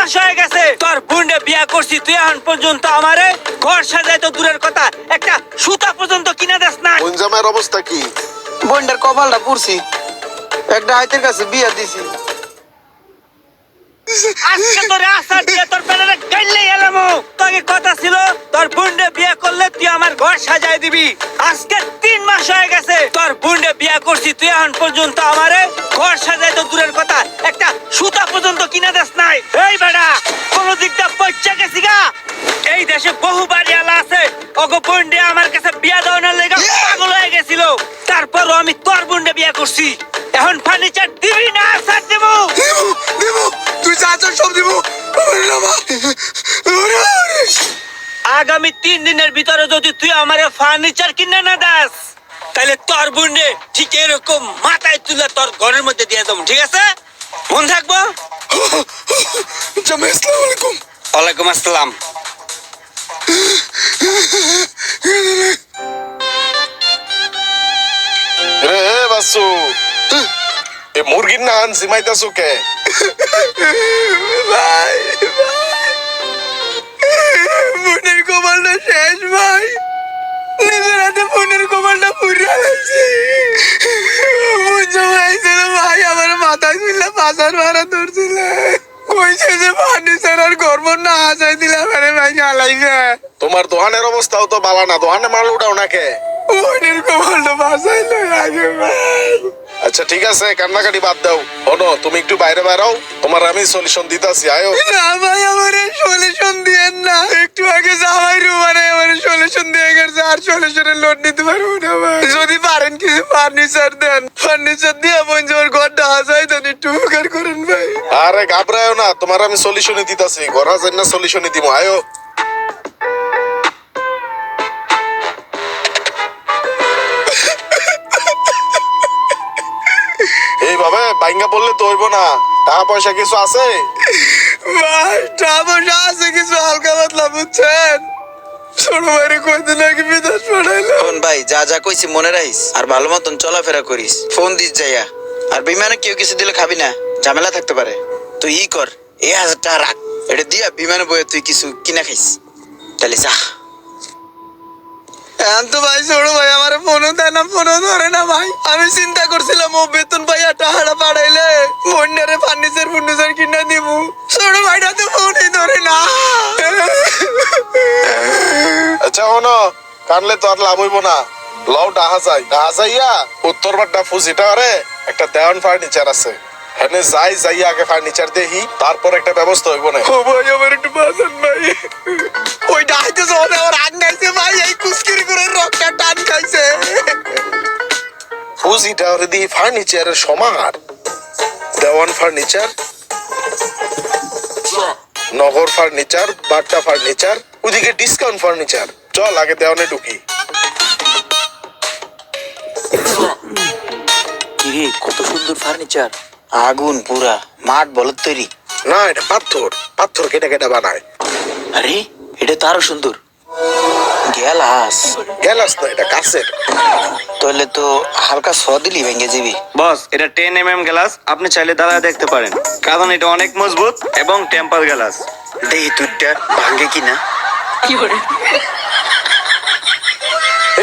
মাস হয়ে গেছে তোর বোনকে বিয়া করছি, তুই এখন পর্যন্ত আমারে ঘর সাজাই তো দূরের কথা, একটা সুতা পর্যন্ত কিনে দেস না। বোন জামাইয়ের অবস্থা কি? বোনটার কপালটা পুড়ছি, একটা হাইতের কাছে বিয়া দিছি। আজকে তোরে আসার দিয়ে তোর পেলে গাইলে এলাম। তোকে কথা ছিল তোর বোনকে বিয়ে করলে তুই আমার ঘর সাজাই দিবি। আজকে 3 মাস হয়ে গেছে তোর বোনকে বিয়ে করছি, তুই এখন পর্যন্ত আমারে ঘর সাজাই তো দূরের কথা, একটা সুতা পর্যন্ত কিনে দেস নাই। এই বেটা কোন দিকটা পয়সা গেছি গা। এই দেশে বহু বাড়িওয়ালা আছে, ওগো বোনকে আমার কাছে বিয়া দেওয়ার লেগে পাগল হয়ে গেছিল, তারপরও আমি তোর বোনকে বিয়ে করছি। এখন ফার্নিচার দিবি না ছাড় দেবো? দেবো, তুই যা চাস সব দেবো। আগামী 3 দিনের ভিতরে যদি তুই আমারে ফার্নিচার কিনে না দাস, তাহলে তোর বোনরে ঠিক এরকম মাথায় তুলে তোর ঘরের মধ্যে দিয়ে দেবো, ঠিক আছে? মন থাকবো? জামাই আসসালামু আলাইকুম। ওয়ালাইকুম আসসালাম। রে বাসু, এ মুরগির না আনছি মাইতাছো কে? ভাই বোনের কপালটা শেষ ভাই, নিজের হাতে বোনের কপালটা পুড়ে গেছে। বোন জামাই আইছিল ভাই, আমার মাথায় তুললে পাশার মারা ধরছিল, কইছে যে ফার্নিচার আর গর্ব না আসাই দিলাম। আরে ভাই গালাইছে। তোমার দোকানের অবস্থাও তো বালা না, দোকানে মাল উঠাও না কে? বোনের কপালটা বাঁচাইলো আগে ভাই। আচ্ছা ঠিক আছে, কান্নাকাটি বাদ দাও। শোনো, তুমি একটু বাইরে বেরাও, তোমার আমি সলিউশন দিতাছি। আয়ো। না ভাই, আমার সলিউশন দিয়েন না। একটু আগে জামাই রুমানে আমার সলিউশন দিয়ে গেছে, আর সলিউশনের লোড নিতে পারবো না ভাই। যদি পারেন কিছু ফার্নিচার দেন, ফার্নিচার দিয়ে বোন যাওয়ার ঘরটা হাসাই দেন, একটু উপকার করেন ভাই। আরে ঘাবড়ায়ও না, তোমার আমি সলিউশনই দিতাছি। ঘরা যাই না সলিউশনই দিব। আয়ো। এইভাবে বাইঙ্গা বললে তো হইব না। টাকা পয়সা কিছু আছে? ভাই টাকা পয়সা আছে কিছু, হালকা পাতলা, বুঝছেন? ছোট ভাইরে কয়দিন আগে বিদেশ পাঠাইলো। ফোন ভাই, যা যা কইছি মনে রাখিস, আর ভালো মতন চলাফেরা করিস। ফোন দিস যাইয়া। আর বিমানে কেউ কিছু দিলে খাবি না, ঝামেলা থাকতে পারে। তুই ই কর, 1000 টাকা রাখ, এটা দিয়া বিমানে বয়ে তুই কিছু কিনা খাইস। তাহলে যা। এখন তো ভাই ছোট ভাই আমার ফোনও দেয় না, ফোনও ধরে না ভাই। আমি চিন্তা করছিলাম ও বেতন পাইয়া টাকাটা পাঠাইলে বন্যারে ফার্নিচার কিনে দিব। ছোট ভাইটা তো ফোনই ধরে না। আচ্ছা শোনো, কানলে তো আর লাভ হইব না। লও ডাহা যাইয়া উত্তর বাড্ডা ফুজিটা আরে একটা দেওয়ান ফার্নিচার আছে, এখানে যাইয়া আগে ফার্নিচার দেখি, তারপর একটা ব্যবস্থা হইব না। ও ভাই আমার একটু বাঁচান ভাই। ওই ডাইতে যখন আমার আগ গাইছে ভাই, এই কুস্কিরি করে রক্তটা টান খাইছে। ফুজিটা আরে দি ফার্নিচারের সমাহার। দেওয়ান ফার্নিচার, নগর ফার্নিচার, বাড্ডা ফার্নিচার, ওদিকে ডিসকাউন্ট ফার্নিচার। চল আগে দেওয়ানে ঢুকি। কিরে, কত সুন্দর ফার্নিচার, আগুন পুরা মাঠ বলত তৈরি। না, এটা পাথর, পাথর কেটে কেটে বানায়। আরে এটা তো আরো সুন্দর। গেলাস গ্যালাস না, এটা কাছের। তাহলে তো হালকা ছ দিলি ভেঙে যাবি। বস, এটা 10 mm গ্লাস, আপনি চাইলে দাঁড়ায় দেখতে পারেন, কারণ এটা অনেক মজবুত এবং টেম্পার গ্লাস। দেখি তুইটা ভাঙ্গে কিনা।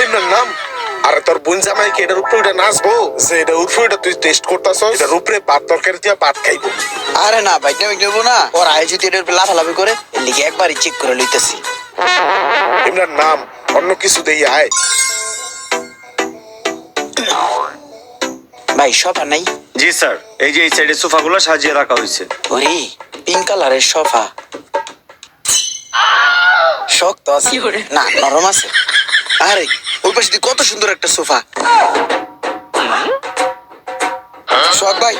এই নাম। আরে তোর বোন জামাই কি এটার উপরে উঠে নাচবো? যে এটা উপরে উঠে তুই টেস্ট করতেছ, এটার উপরে ভাত তরকারি দিয়ে ভাত খাইবো। আরে না ভাই, নেবো না। ওর আয়োজিত এটার উপরে লাফালাফি করে, এর লিগে একবারই চেক করে লইতেছি। এমনার নাম, অন্য কিছু দেই আয়। ভাই সোফা নাই? জি স্যার, এই যে এই সাইডে সোফাগুলো সাজিয়ে রাখা হয়েছে। ওরে পিঙ্ক কালারের সোফা, শক্ত আছে না নরম আছে? আরে ওই পাশে দিয়ে কত সুন্দর একটা সোফা। সোহাগ ভাই,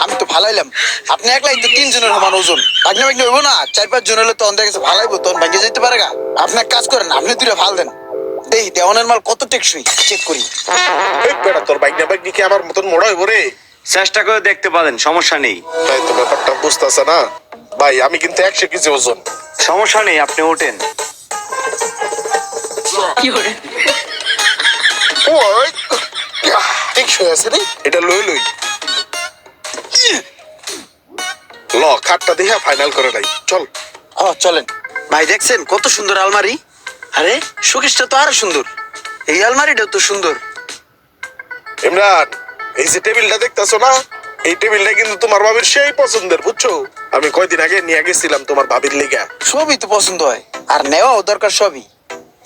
আমি তো ভালাইলাম, আপনি একলাই তো 3 জনের সমান ওজন। ভাগনা ভাগনা হইব না, 4-5 জন হলে তো অন্ধের কাছে ভালাইবো, তখন ভাঙে যেতে পারে গা। আপনি এক কাজ করেন, আপনি 2টা ভাল দেন, দেখি দেওয়ানের মাল কত টেকসই চেক করি। এই বেটা, তোর বাইক না বাইক কি আমার মতন মোড়া হইব রে? চেষ্টা করে দেখতে পারেন, সমস্যা নেই। তাই তো ব্যাপারটা বুঝতেছে না ভাই, আমি কিন্তু 100 কেজি ওজন। সমস্যা নেই, আপনি ওঠেন। ওই ঠিক হয়ে আছে রে, এটা লই লই। ল খাটটা দেখা ফাইনাল করে নাই চল। হ চলেন। ভাই দেখছেন কত সুন্দর আলমারি? আরে শোকেসটা তো আরো সুন্দর, এই আলমারিটাও তো সুন্দর। ইমরান, এই যে টেবিলটা দেখতেছো না, এই টেবিলটা কিন্তু তোমার ভাবির সেই পছন্দের, বুঝছো? আমি কয়দিন আগে নিয়ে গেছিলাম তোমার ভাবির লিগা। সবই তো পছন্দ হয়, আর নেওয়াও দরকার সবই।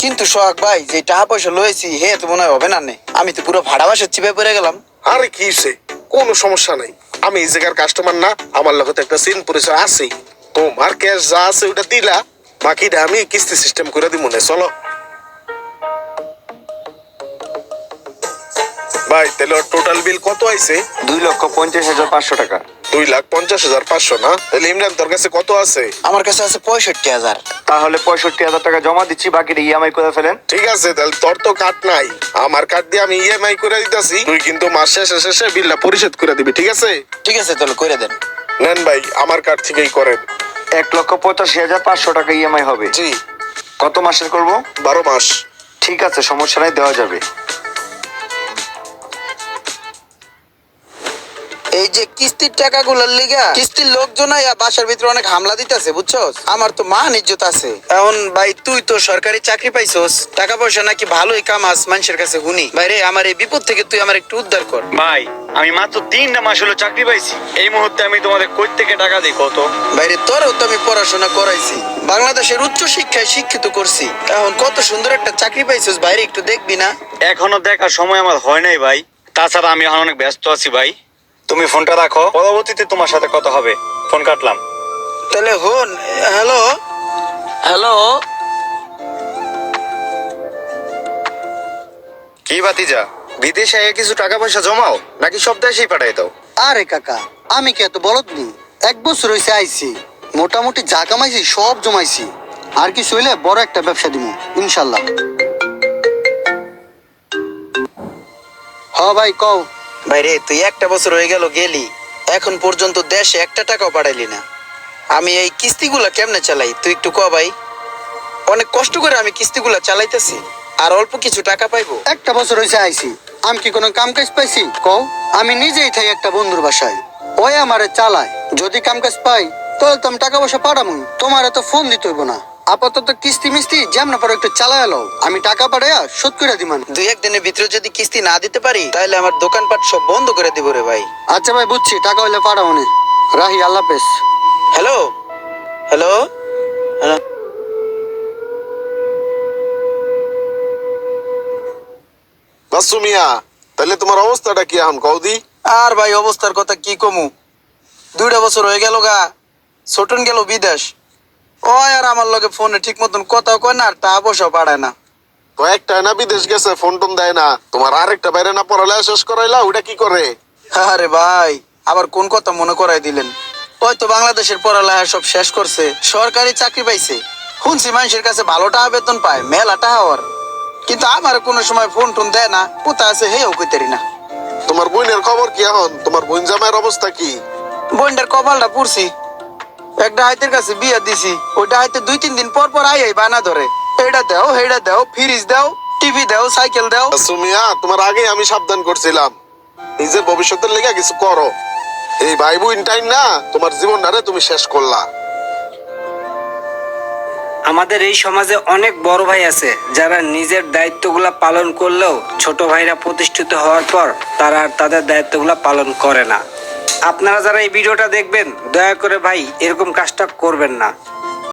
কিন্তু সোহাগ ভাই, যে টাকা পয়সা লয়েছি হে তো মনে হয় হবে না নে। আমি তো পুরো ভাড়া বাসার চিপে পড়ে গেলাম। আরে কি হইছে? কোনো সমস্যা নাই, আমি এই জায়গার কাস্টমার না, আমার লগে তো একটা সিন পরিচয় আছে। তোমার ক্যাশ যা আছে ওটা দিলা, বাকিটা আমি কিস্তি সিস্টেম করে দিব না। চলো ভাই, তাহলে টোটাল বিল কত আইছে? 2,50,500 টাকা। 2,50,500 না? তাহলে ইমরান তোর কাছে কত আছে? আমার কাছে আছে 65,000। তাহলে 65,000 টাকা জমা দিচ্ছি, বাকিটা ইএমআই করে ফেলেন। ঠিক আছে, তাহলে তোর তো কার্ড নাই, আমার কার্ড দিয়ে আমি ইএমআই করে দিতেছি। তুই কিন্তু মাস শেষে শেষে বিলটা পরিশোধ করে দিবি, ঠিক আছে? ঠিক আছে তাহলে করে দেন। নেন ভাই, আমার কার্ড থেকেই করেন। 1,85,500 টাকা ইএমআই হবে। জি। কত মাসের করব? 12 মাস। ঠিক আছে, সমস্যা নাই, দেওয়া যাবে। এই যে কিস্তির টাকাগুলোর লিগা কিস্তির লোকজন আইয়া বাসার ভিতরে অনেক হামলা দিতেছে, বুঝছস? আমার তো মান ইজ্জত আছে। এখন ভাই তুই তো সরকারি চাকরি পাইছস, টাকা পয়সা নাকি ভালোই কামাস মানুষের কাছে হুনি। ভাই রে, আমার এই বিপদ থেকে তুই আমার একটু উদ্ধার কর। ভাই, আমি মাত্র 3টা মাস হলো চাকরি পাইছি, এই মুহূর্তে আমি তোমাদের কই থেকে টাকা দিই কত? বাইরে তোরও তো আমি পড়াশোনা করাইছি, বাংলাদেশের উচ্চ শিক্ষায় শিক্ষিত করছি। এখন কত সুন্দর একটা চাকরি পাইছস, বাইরে একটু দেখবি না? এখনো দেখার সময় আমার হয় নাই ভাই, তাছাড়া আমি এখন অনেক ব্যস্ত আছি ভাই। তুমি ফোনটা রাখো, পরবর্তীতে তোমার সাথে কথা হবে। ফোন কাটলাম। তাহলে হন। Hello hello. কি ভাতিজা, বিদেশে কিছু টাকা পয়সা জমাও নাকি সব দেশেই পাঠাই দাও? আরে কাকা, আমি কি এত বলদ নি? 1 বছর হয়েছে আইছি, মোটামুটি যা কামাইছি সব জমাইছি। আর কি হইলে বড় একটা ব্যবসা দিব ইনশাল্লাহ। হ ভাই কও। বাইরে তুই একটা বছর হয়ে গেল গেলি, এখন পর্যন্ত দেশে একটা টাকাও পাঠাইলি না। আমি এই কিস্তিগুলা কেমনে চালাই তুই একটু ক ভাই। অনেক কষ্ট করে আমি কিস্তিগুলা চালাইতেছি, আর অল্প কিছু টাকা পাইবো। 1 বছর হয়েছে আইছি, আমি কি কোনো কাম কাজ পাইছি কও? আমি নিজেই থাই একটা বন্ধুর বাসায়, ওই আমারে চালায়। যদি কাম কাজ পাই তাহলে তো আমি টাকা পয়সা পাঠামই, তোমার এত ফোন দিতে হইব না। আপাতত কিস্তি মিস্তি যেমন পারো একটু চালায় লও, আমি টাকা পাঠাইয়া শোধ করে দিমান। 2-1 দিনের ভিতরে যদি কিস্তি না দিতে পারি তাহলে আমার দোকানপাট সব বন্ধ করে দিব রে ভাই। আচ্ছা ভাই বুঝছি, টাকা হইলে পাঠাবো না। রাহি, আল্লাহ হাফেজ। Hello hello hello. বাসু মিয়া, তাহলে তোমার অবস্থাটা কি এখন কৌদি? আর ভাই অবস্থার কথা কি কমু, 2টা বছর হয়ে গেল গা। ছোটন গেল বিদেশ, ও আর আমার লগে ফোনে ঠিক মতন কথাও কয় না, আর টাকা পয়সাও পাঠায় না। তো একটা না বিদেশ গেছে, ফোন টোন দেয় না। তোমার আরেকটা বাইরে না পড়ালেখা শেষ করাইলা, ওটা কি করে? আরে ভাই, আবার কোন কথা মনে করাই দিলেন? ওই তো বাংলাদেশের পড়ালেখা সব শেষ করছে, সরকারি চাকরি পাইছে। শুনছি মানুষের কাছে ভালো টাকা বেতন পায়, মেলা টাকা হওয়ার। কিন্তু আমার কোনো সময় ফোন টোন দেয় না, কোথায় আছে হেও কইতারি না। তোমার বোনের খবর কি এখন? তোমার বোন জামাইয়ের অবস্থা কি? বোনটার কপালটা পুড়ছি, একটা হাইতের কাছে বিয়ে দিছি, ওইটা হাইতে 2-3 দিন পর পর আই বানা ধরে, এটা দাও হেটা দাও, ফ্রিজ দাও, টিভি দাও, সাইকেল দাও। বাসু মিয়া, তোমার আগে আমি সাবধান করছিলাম, নিজের ভবিষ্যতের লেগে কিছু করো। এই ভাই বোন টাইম না, তোমার জীবনটারে তুমি শেষ করলা। আমাদের এই সমাজে অনেক বড় ভাই আছে যারা নিজের দায়িত্বগুলা পালন করলেও ছোট ভাইরা প্রতিষ্ঠিত হওয়ার পর তারা আর তাদের দায়িত্বগুলা পালন করে না। আপনারা যারা এই ভিডিওটা দেখবেন, দয়া করে ভাই এরকম কাজটা করবেন না।